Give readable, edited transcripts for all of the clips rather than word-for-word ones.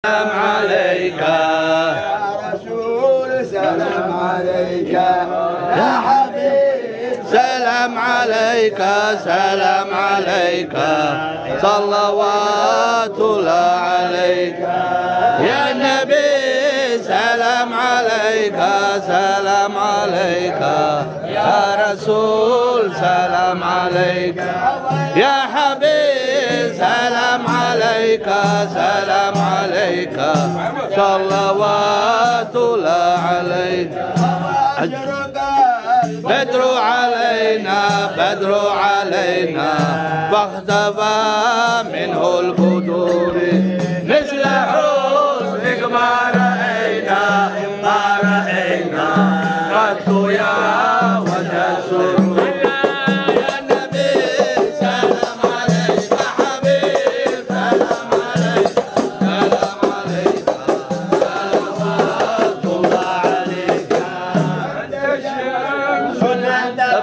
سلام عليك يا رسول، سلام عليك يا حبيب، سلام عليك سلام عليك صلوات الله عليك يا نبي. سلام عليك سلام عليك يا رسول، سلام عليك يا حبيب. سلام عليك سلام عليك صلوات الله عليك. بدر علينا بدر علينا فاختفى منه البدور مثل حسنك ما رأينا قد يا وجه السرور. يا نبي سلام عليك حبيب، سلام عليك سلام عليك صلوات الله عليك.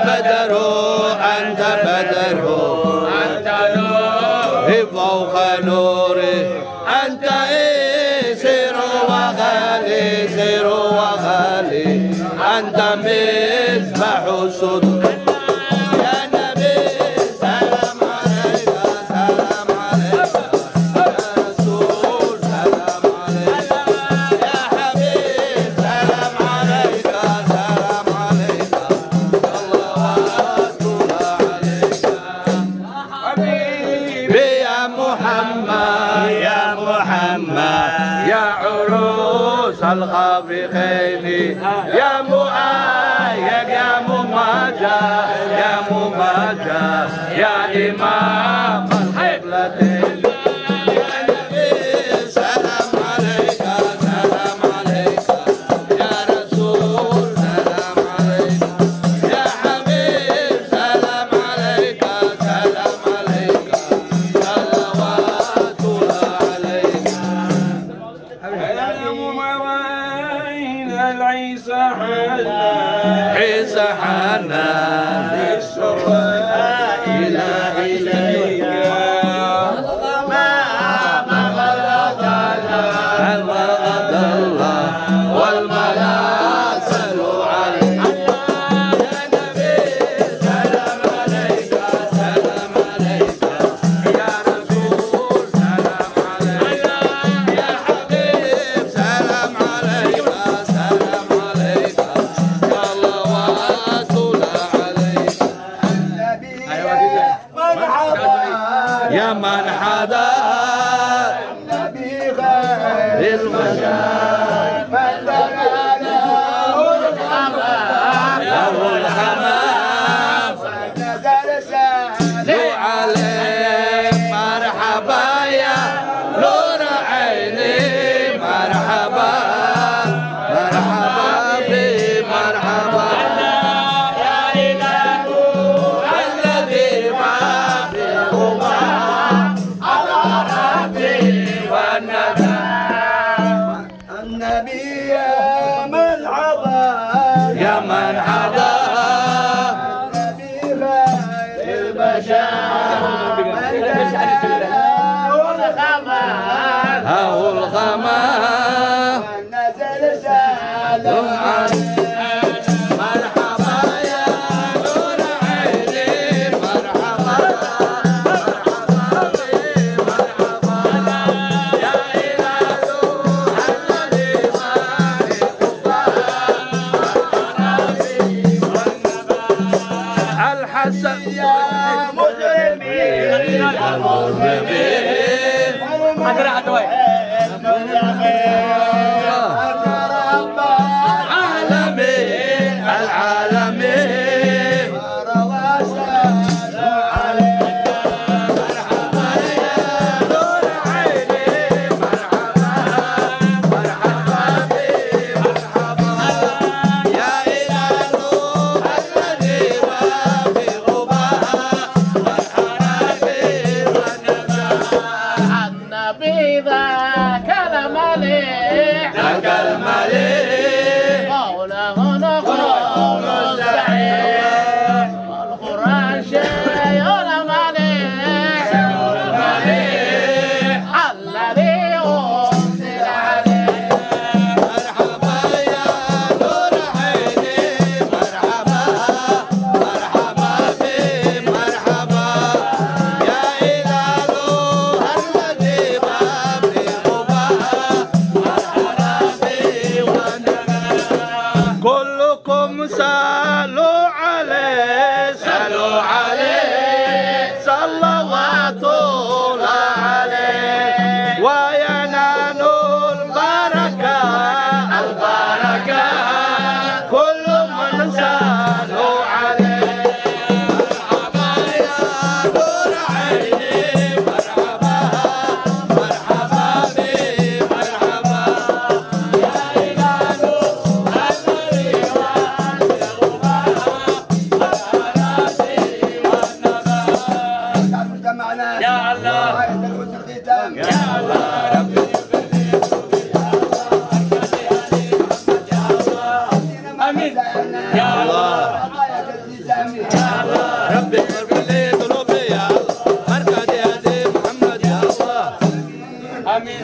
بدر أنت بدر أنت نور فوق نوري، أنت سر وغالي سر وغالي، أنت مصباح الصدور. يا نبي سلام عليك سلام عليك يا رسول، سلام عليك يا حبيب. سلام عليك سلام عليك صلوات الله عليك حبيبي يا محمد يا محمد يا عروس الخافقين، يا مؤيد يا ممجد يا ممجد يا إمام القبلتين. يا نبي سلام عليك سلام عليك يا رسول، سلام عليك يا حبيب. سلام عليك سلام عليك صلوات الله عليك. عيسى حنان إلى إليك ما غلط الله والملا صلوا عليك. يا نبي سلام عليك سلام عليك يا رسول، سلام عليك يا حبيب. سلام عليك سلام عليك صلوات الله عليك. يا من حدا النبي غير المشاعر من دنا له الحمام نزل لو عليه مرحبا يا نور عيني، مرحبا مرحبا بي مرحبا يا إله الذي ما في غبار على ربي والندى. النبي يا من عضى يا من عدا النبي غير البشر من دنا والخمر هو الغمام نزل سالم مرحبا يا نور عيني، مرحبا مرحبا بي مرحبا يا إله الذي ما في غبار ربي والنبى. الحسن يا مسلمين يا مسلمين العالمين العالمين مرحبا يا نور عيني، مرحبا مرحبا بي مرحبا يا إله الذي ما في غبار ربي والنبى. النبي ذاك المليح ذاك المليح قوله نقول السعيد والقرآن شيء مليح الذي أنزل صلوا عليه صلوا عليه صلوات الله عليه وينال البركة البركة كل من صلوا عليه مرحبا يا نور عيني مرحبا مرحبا بي مرحبا يا إله يا الله يا الله ربي امين يا الله ربي اغفر لي ذنوبي يا الله بركة هدي محمد يا الله امين